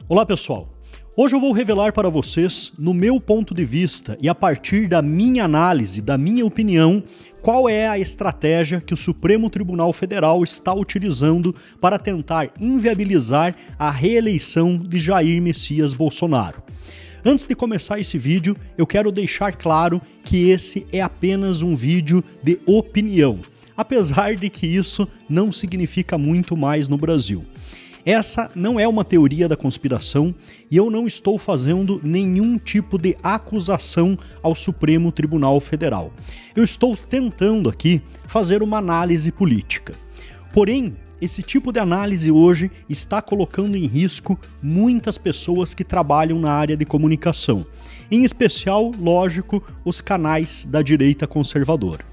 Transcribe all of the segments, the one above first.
Olá pessoal, hoje eu vou revelar para vocês, no meu ponto de vista e a partir da minha análise, da minha opinião, qual é a estratégia que o Supremo Tribunal Federal está utilizando para tentar inviabilizar a reeleição de Jair Messias Bolsonaro. Antes de começar esse vídeo, eu quero deixar claro que esse é apenas um vídeo de opinião, apesar de que isso não significa muito mais no Brasil. Essa não é uma teoria da conspiração e eu não estou fazendo nenhum tipo de acusação ao Supremo Tribunal Federal. Eu estou tentando aqui fazer uma análise política. Porém, esse tipo de análise hoje está colocando em risco muitas pessoas que trabalham na área de comunicação, em especial, lógico, os canais da direita conservadora.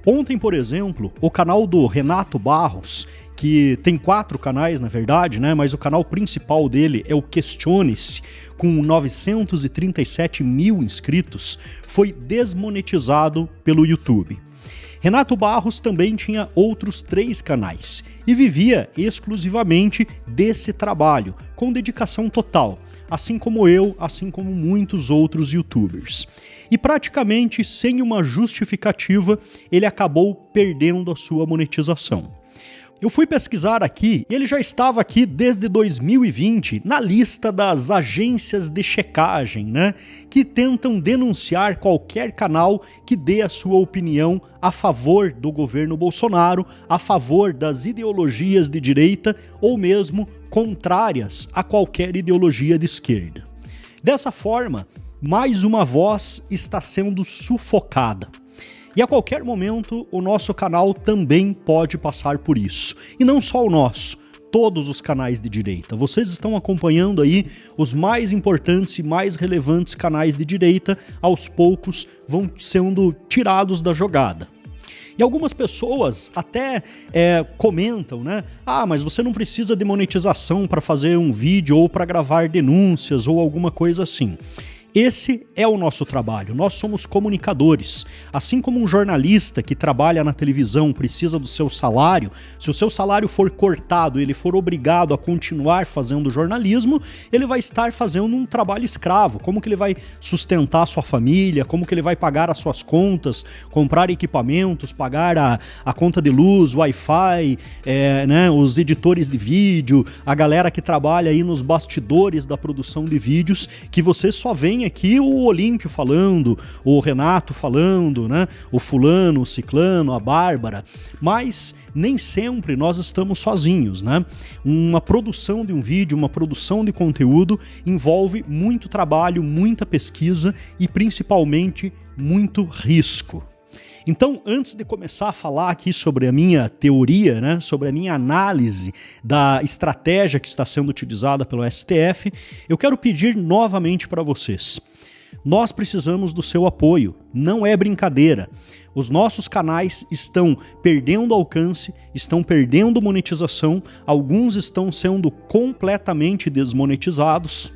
Ontem, por exemplo, o canal do Renato Barros, que tem 4 canais na verdade, né? Mas o canal principal dele é o Questione-se, com 937 mil inscritos, foi desmonetizado pelo YouTube. Renato Barros também tinha outros 3 canais e vivia exclusivamente desse trabalho, com dedicação total, assim como eu, assim como muitos outros youtubers. E praticamente sem uma justificativa, ele acabou perdendo a sua monetização. Eu fui pesquisar aqui e ele já estava aqui desde 2020 na lista das agências de checagem, né? Que tentam denunciar qualquer canal que dê a sua opinião a favor do governo Bolsonaro, a favor das ideologias de direita ou mesmo contrárias a qualquer ideologia de esquerda. Dessa forma, mais uma voz está sendo sufocada. E a qualquer momento o nosso canal também pode passar por isso. E não só o nosso, todos os canais de direita. Vocês estão acompanhando aí os mais importantes e mais relevantes canais de direita, aos poucos vão sendo tirados da jogada. E algumas pessoas até comentam, né? Ah, mas você não precisa de monetização para fazer um vídeo ou para gravar denúncias ou alguma coisa assim. Esse é o nosso trabalho, nós somos comunicadores. Assim como um jornalista que trabalha na televisão precisa do seu salário, se o seu salário for cortado e ele for obrigado a continuar fazendo jornalismo, ele vai estar fazendo um trabalho escravo. Como que ele vai sustentar a sua família, como que ele vai pagar as suas contas, comprar equipamentos, pagar a conta de luz, Wi-Fi, né, os editores de vídeo, a galera que trabalha aí nos bastidores da produção de vídeos, que você só vê aqui o Olímpio falando, o Renato falando, né? O fulano, o ciclano, a Bárbara, mas nem sempre nós estamos sozinhos, né? Uma produção de um vídeo, uma produção de conteúdo envolve muito trabalho, muita pesquisa e principalmente muito risco. Então, antes de começar a falar aqui sobre a minha teoria, né, sobre a minha análise da estratégia que está sendo utilizada pelo STF, eu quero pedir novamente para vocês. Nós precisamos do seu apoio, não é brincadeira. Os nossos canais estão perdendo alcance, estão perdendo monetização, alguns estão sendo completamente desmonetizados.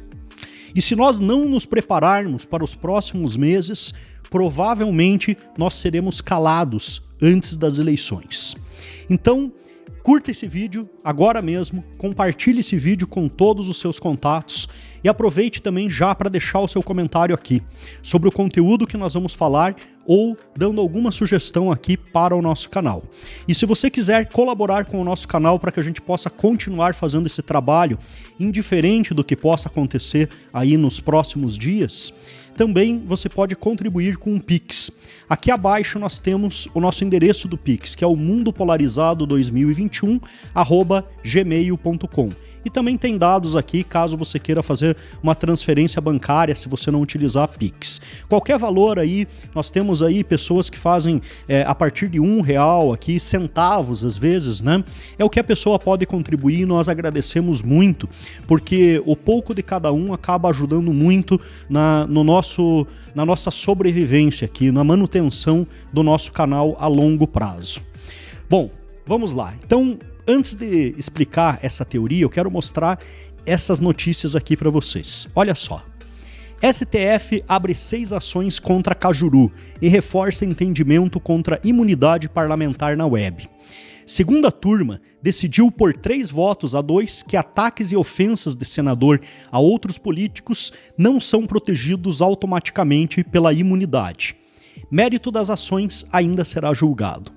E se nós não nos prepararmos para os próximos meses, provavelmente nós seremos calados antes das eleições. Então, curta esse vídeo agora mesmo, compartilhe esse vídeo com todos os seus contatos e aproveite também já para deixar o seu comentário aqui sobre o conteúdo que nós vamos falar ou dando alguma sugestão aqui para o nosso canal. E se você quiser colaborar com o nosso canal para que a gente possa continuar fazendo esse trabalho, indiferente do que possa acontecer aí nos próximos dias, também você pode contribuir com um Pix. Aqui abaixo nós temos o nosso endereço do Pix, que é o mundopolarizado2021@gmail.com. E também tem dados aqui, caso você queira fazer uma transferência bancária, se você não utilizar Pix. Qualquer valor aí, nós temos aí pessoas que fazem a partir de R$1 aqui, centavos às vezes, né? É o que a pessoa pode contribuir e nós agradecemos muito, porque o pouco de cada um acaba ajudando muito na nossa sobrevivência aqui, na manutenção do nosso canal a longo prazo. Bom, vamos lá. Então, antes de explicar essa teoria, eu quero mostrar essas notícias aqui para vocês. Olha só. STF abre 6 ações contra Cajuru e reforça entendimento contra imunidade parlamentar na web. Segunda turma decidiu por 3-2 que ataques e ofensas de senador a outros políticos não são protegidos automaticamente pela imunidade. Mérito das ações ainda será julgado.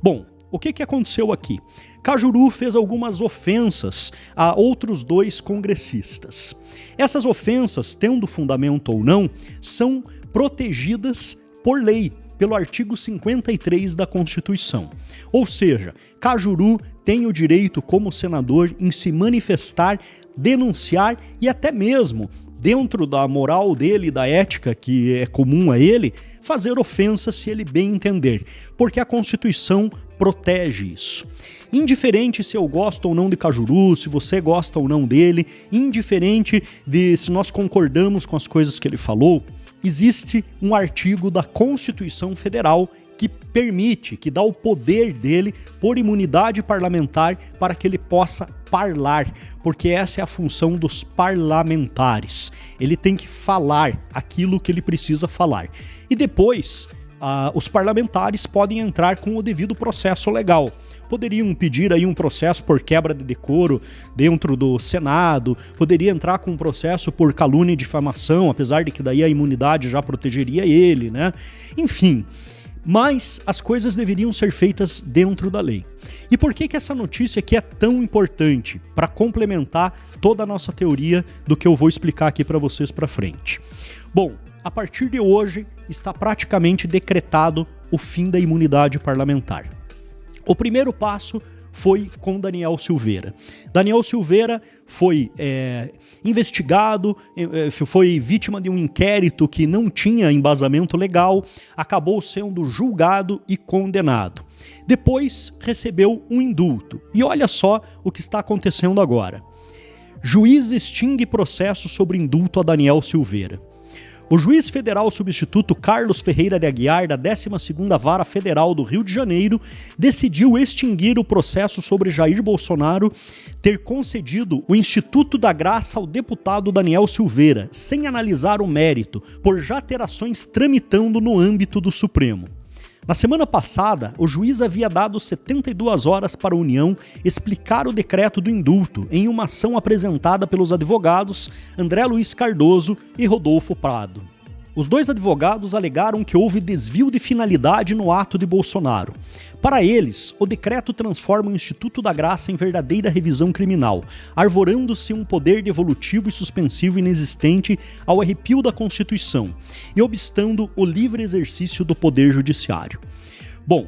Bom, o que aconteceu aqui? Cajuru fez algumas ofensas a outros 2 congressistas. Essas ofensas, tendo fundamento ou não, são protegidas por lei, pelo artigo 53 da Constituição. Ou seja, Cajuru tem o direito, como senador, em se manifestar, denunciar e até mesmo, dentro da moral dele, da ética que é comum a ele, fazer ofensa se ele bem entender, porque a Constituição protege isso. Indiferente se eu gosto ou não de Cajuru, se você gosta ou não dele, indiferente de se nós concordamos com as coisas que ele falou, existe um artigo da Constituição Federal que permite, que dá o poder dele por imunidade parlamentar para que ele possa parlar, porque essa é a função dos parlamentares. Ele tem que falar aquilo que ele precisa falar. E depois, os parlamentares podem entrar com o devido processo legal. Poderiam pedir aí um processo por quebra de decoro dentro do Senado, poderia entrar com um processo por calúnia e difamação, apesar de que daí a imunidade já protegeria ele, né? Enfim, mas as coisas deveriam ser feitas dentro da lei. E por que essa notícia aqui é tão importante? Para complementar toda a nossa teoria do que eu vou explicar aqui para vocês para frente. Bom, a partir de hoje está praticamente decretado o fim da imunidade parlamentar. O primeiro passo foi com Daniel Silveira. Daniel Silveira foi investigado, foi vítima de um inquérito que não tinha embasamento legal, acabou sendo julgado e condenado. Depois recebeu um indulto. E olha só o que está acontecendo agora. Juiz extingue processo sobre indulto a Daniel Silveira. O juiz federal substituto Carlos Ferreira de Aguiar, da 12ª Vara Federal do Rio de Janeiro, decidiu extinguir o processo sobre Jair Bolsonaro ter concedido o Instituto da Graça ao deputado Daniel Silveira, sem analisar o mérito, por já ter ações tramitando no âmbito do Supremo. Na semana passada, o juiz havia dado 72 horas para a União explicar o decreto do indulto em uma ação apresentada pelos advogados André Luiz Cardoso e Rodolfo Prado. Os 2 advogados alegaram que houve desvio de finalidade no ato de Bolsonaro. Para eles, o decreto transforma o Instituto da Graça em verdadeira revisão criminal, arvorando-se um poder devolutivo e suspensivo inexistente ao arrepio da Constituição e obstando o livre exercício do poder judiciário. Bom,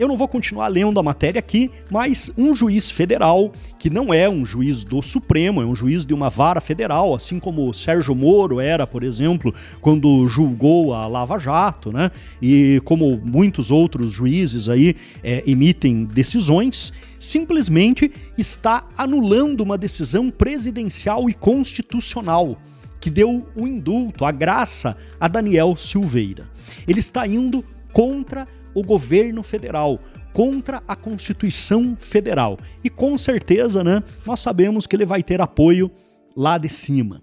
eu não vou continuar lendo a matéria aqui, mas um juiz federal, que não é um juiz do Supremo, é um juiz de uma vara federal, assim como o Sérgio Moro era, por exemplo, quando julgou a Lava Jato, né? E como muitos outros juízes aí emitem decisões, simplesmente está anulando uma decisão presidencial e constitucional que deu o indulto, a graça a Daniel Silveira. Ele está indo contra o governo federal, contra a Constituição Federal. E com certeza, né, nós sabemos que ele vai ter apoio lá de cima.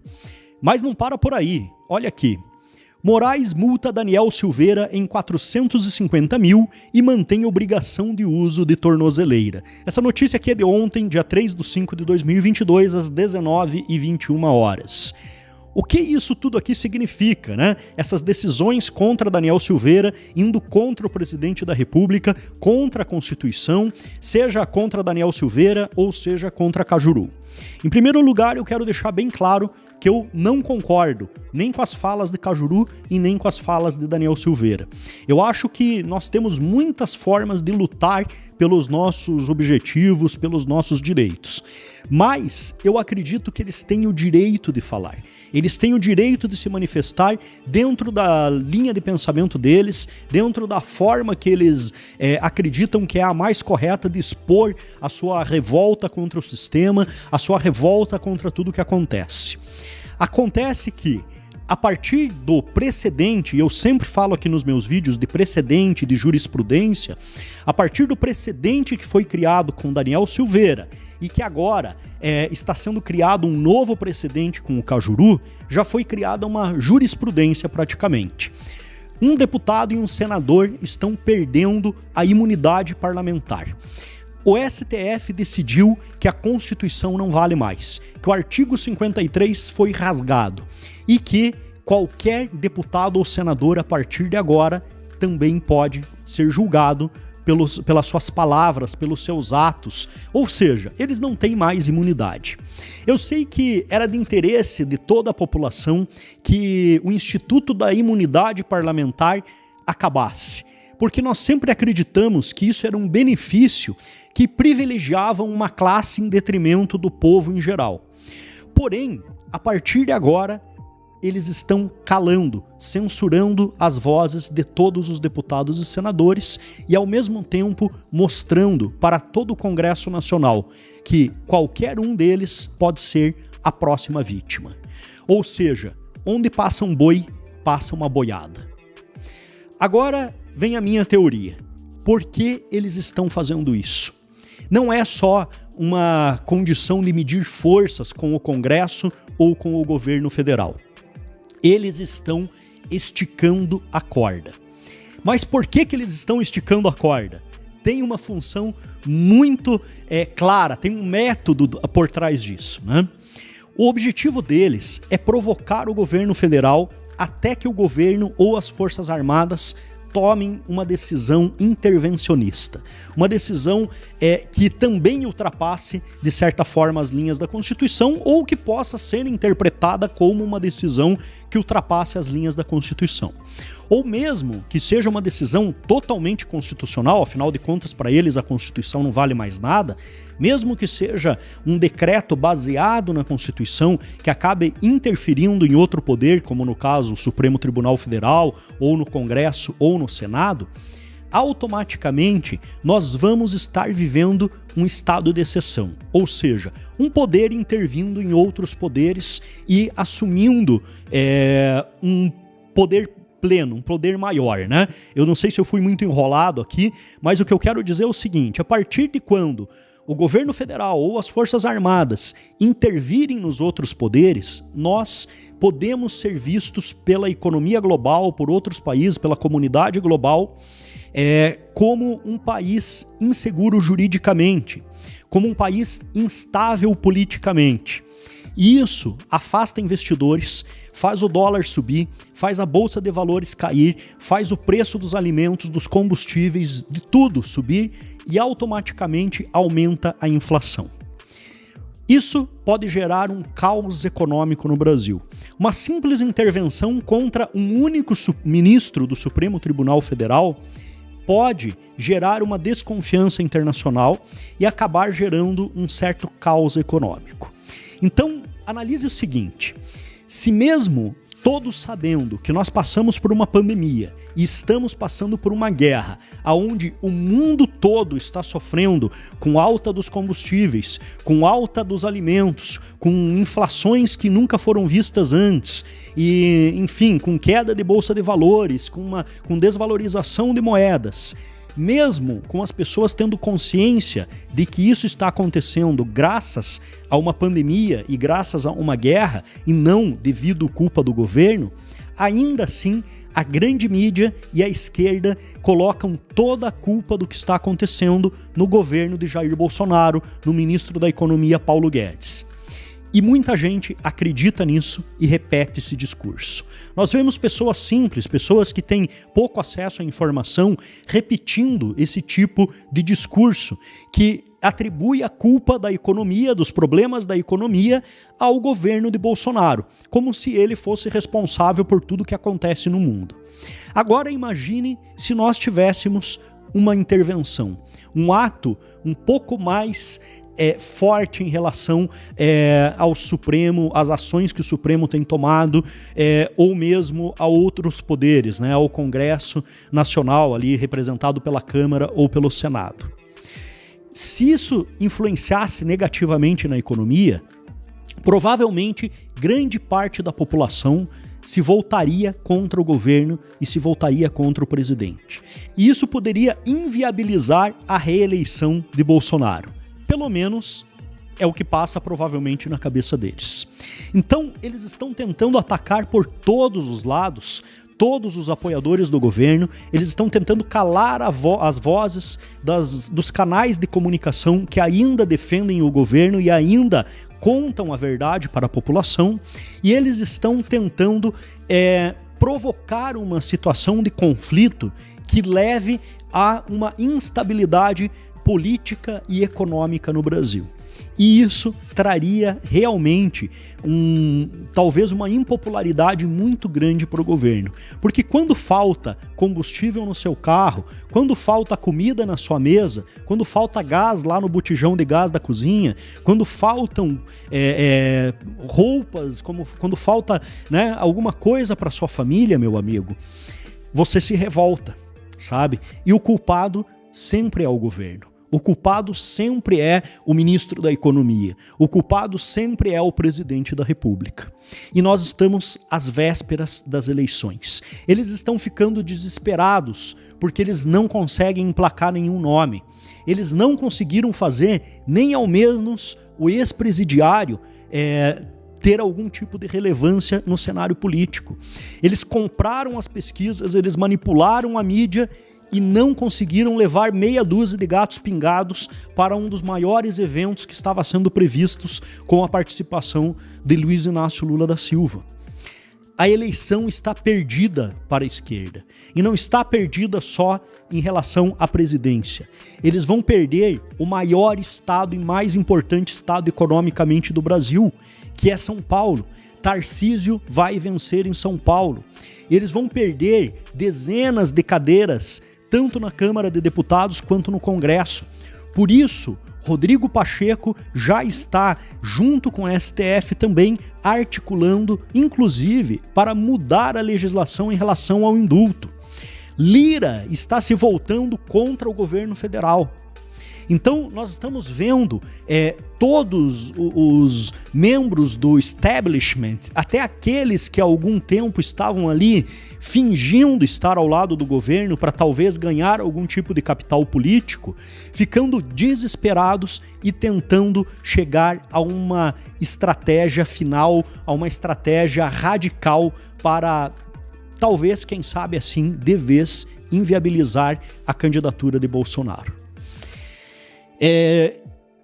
Mas não para por aí. Olha aqui. Moraes multa Daniel Silveira em 450 mil e mantém obrigação de uso de tornozeleira. Essa notícia aqui é de ontem, dia 3/5/2022, às 19h21. O que isso tudo aqui significa, né? Essas decisões contra Daniel Silveira, indo contra o presidente da República, contra a Constituição, seja contra Daniel Silveira ou seja contra Cajuru. Em primeiro lugar, eu quero deixar bem claro que eu não concordo nem com as falas de Cajuru e nem com as falas de Daniel Silveira. Eu acho que nós temos muitas formas de lutar pelos nossos objetivos, pelos nossos direitos. Mas eu acredito que eles têm o direito de falar. Eles têm o direito de se manifestar dentro da linha de pensamento deles, dentro da forma que eles acreditam que é a mais correta de expor a sua revolta contra o sistema, a sua revolta contra tudo que acontece. Acontece que, a partir do precedente, e eu sempre falo aqui nos meus vídeos de precedente, de jurisprudência, a partir do precedente que foi criado com Daniel Silveira e que agora está sendo criado um novo precedente com o Cajuru, já foi criada uma jurisprudência praticamente. Um deputado e um senador estão perdendo a imunidade parlamentar. O STF decidiu que a Constituição não vale mais, que o artigo 53 foi rasgado e que qualquer deputado ou senador, a partir de agora, também pode ser julgado pelas suas palavras, pelos seus atos, ou seja, eles não têm mais imunidade. Eu sei que era de interesse de toda a população que o Instituto da Imunidade Parlamentar acabasse, porque nós sempre acreditamos que isso era um benefício que privilegiava uma classe em detrimento do povo em geral. Porém, a partir de agora, eles estão calando, censurando as vozes de todos os deputados e senadores e, ao mesmo tempo, mostrando para todo o Congresso Nacional que qualquer um deles pode ser a próxima vítima. Ou seja, onde passa um boi, passa uma boiada. Agora vem a minha teoria. Por que eles estão fazendo isso? Não é só uma condição de medir forças com o Congresso ou com o governo federal. Eles estão esticando a corda. Mas por que eles estão esticando a corda? Tem uma função muito clara, tem um método por trás disso, né? O objetivo deles é provocar o governo federal até que o governo ou as Forças Armadas tomem uma decisão intervencionista. Uma decisão que também ultrapasse, de certa forma, as linhas da Constituição ou que possa ser interpretada como uma decisão que ultrapasse as linhas da Constituição. Ou mesmo que seja uma decisão totalmente constitucional, afinal de contas, para eles a Constituição não vale mais nada, mesmo que seja um decreto baseado na Constituição que acabe interferindo em outro poder, como no caso o Supremo Tribunal Federal, ou no Congresso, ou no Senado, automaticamente nós vamos estar vivendo um estado de exceção, ou seja, um poder intervindo em outros poderes e assumindo um poder pleno, um poder maior, né? Eu não sei se eu fui muito enrolado aqui, mas o que eu quero dizer é o seguinte: a partir de quando o governo federal ou as Forças Armadas intervirem nos outros poderes, nós podemos ser vistos pela economia global, por outros países, pela comunidade global, como um país inseguro juridicamente, como um país instável politicamente. E isso afasta investidores, faz o dólar subir, faz a bolsa de valores cair, faz o preço dos alimentos, dos combustíveis, de tudo subir e automaticamente aumenta a inflação. Isso pode gerar um caos econômico no Brasil. Uma simples intervenção contra um único ministro do Supremo Tribunal Federal pode gerar uma desconfiança internacional e acabar gerando um certo caos econômico. Então, analise o seguinte: se mesmo todos sabendo que nós passamos por uma pandemia e estamos passando por uma guerra, onde o mundo todo está sofrendo com alta dos combustíveis, com alta dos alimentos, com inflações que nunca foram vistas antes, e, enfim, com queda de bolsa de valores, com desvalorização de moedas, mesmo com as pessoas tendo consciência de que isso está acontecendo graças a uma pandemia e graças a uma guerra e não devido à culpa do governo, ainda assim a grande mídia e a esquerda colocam toda a culpa do que está acontecendo no governo de Jair Bolsonaro, no ministro da Economia Paulo Guedes. E muita gente acredita nisso e repete esse discurso. Nós vemos pessoas simples, pessoas que têm pouco acesso à informação, repetindo esse tipo de discurso que atribui a culpa da economia, dos problemas da economia, ao governo de Bolsonaro, como se ele fosse responsável por tudo que acontece no mundo. Agora imagine se nós tivéssemos uma intervenção, um ato um pouco mais forte em relação ao Supremo, às ações que o Supremo tem tomado, ou mesmo a outros poderes, né, ao Congresso Nacional, ali representado pela Câmara ou pelo Senado. Se isso influenciasse negativamente na economia, provavelmente grande parte da população se voltaria contra o governo e se voltaria contra o presidente. E isso poderia inviabilizar a reeleição de Bolsonaro. Pelo menos é o que passa provavelmente na cabeça deles. Então, eles estão tentando atacar por todos os lados todos os apoiadores do governo, eles estão tentando calar as vozes dos canais de comunicação que ainda defendem o governo e ainda contam a verdade para a população, e eles estão tentando provocar uma situação de conflito que leve a uma instabilidade política e econômica no Brasil. E isso traria realmente talvez uma impopularidade muito grande para o governo. Porque quando falta combustível no seu carro, quando falta comida na sua mesa, quando falta gás lá no botijão de gás da cozinha, quando faltam roupas, quando falta, né, alguma coisa para sua família, meu amigo, você se revolta, sabe? E o culpado sempre é o governo. O culpado sempre é o ministro da Economia. O culpado sempre é o presidente da República. E nós estamos às vésperas das eleições. Eles estão ficando desesperados porque eles não conseguem emplacar nenhum nome. Eles não conseguiram fazer nem ao menos o ex-presidiário ter algum tipo de relevância no cenário político. Eles compraram as pesquisas, eles manipularam a mídia e não conseguiram levar meia dúzia de gatos pingados para um dos maiores eventos que estava sendo previstos com a participação de Luiz Inácio Lula da Silva. A eleição está perdida para a esquerda. E não está perdida só em relação à presidência. Eles vão perder o maior estado e mais importante estado economicamente do Brasil, que é São Paulo. Tarcísio vai vencer em São Paulo. Eles vão perder dezenas de cadeiras, tanto na Câmara de Deputados quanto no Congresso. Por isso, Rodrigo Pacheco já está, junto com a STF também, articulando, inclusive, para mudar a legislação em relação ao indulto. Lira está se voltando contra o governo federal. Então, nós estamos vendo todos os membros do establishment, até aqueles que há algum tempo estavam ali fingindo estar ao lado do governo para talvez ganhar algum tipo de capital político, ficando desesperados e tentando chegar a uma estratégia final, a uma estratégia radical para talvez, quem sabe assim, de vez inviabilizar a candidatura de Bolsonaro.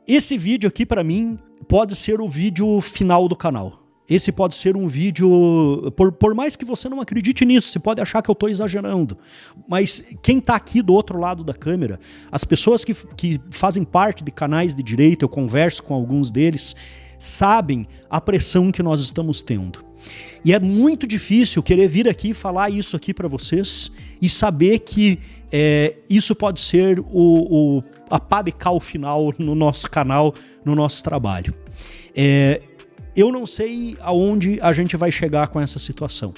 Esse vídeo aqui para mim pode ser o vídeo final do canal. Esse pode ser um vídeo, por mais que você não acredite nisso, você pode achar que eu estou exagerando, mas quem está aqui do outro lado da câmera, as pessoas que fazem parte de canais de direita, eu converso com alguns deles, sabem a pressão que nós estamos tendo. E é muito difícil querer vir aqui e falar isso aqui para vocês e saber que isso pode ser a pá de cal final no nosso canal, no nosso trabalho. Eu não sei aonde a gente vai chegar com essa situação,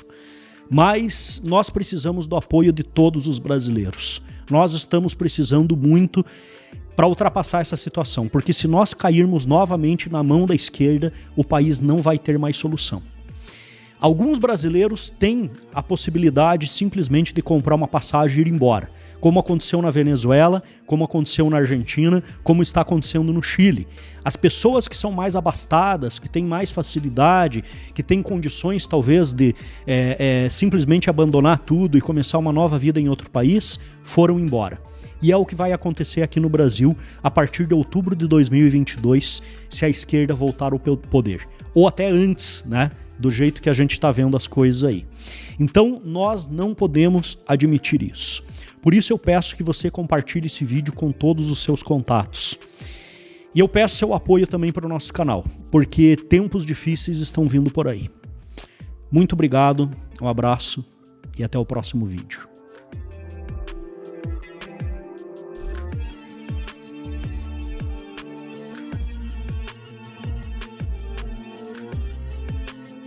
mas nós precisamos do apoio de todos os brasileiros. Nós estamos precisando muito para ultrapassar essa situação, porque se nós cairmos novamente na mão da esquerda, o país não vai ter mais solução. Alguns brasileiros têm a possibilidade simplesmente de comprar uma passagem e ir embora, como aconteceu na Venezuela, como aconteceu na Argentina, como está acontecendo no Chile. As pessoas que são mais abastadas, que têm mais facilidade, que têm condições talvez de simplesmente abandonar tudo e começar uma nova vida em outro país, foram embora. E é o que vai acontecer aqui no Brasil a partir de outubro de 2022, se a esquerda voltar ao poder. Ou até antes, né? Do jeito que a gente está vendo as coisas aí. Então, nós não podemos admitir isso. Por isso eu peço que você compartilhe esse vídeo com todos os seus contatos. E eu peço seu apoio também para o nosso canal, porque tempos difíceis estão vindo por aí. Muito obrigado, um abraço e até o próximo vídeo.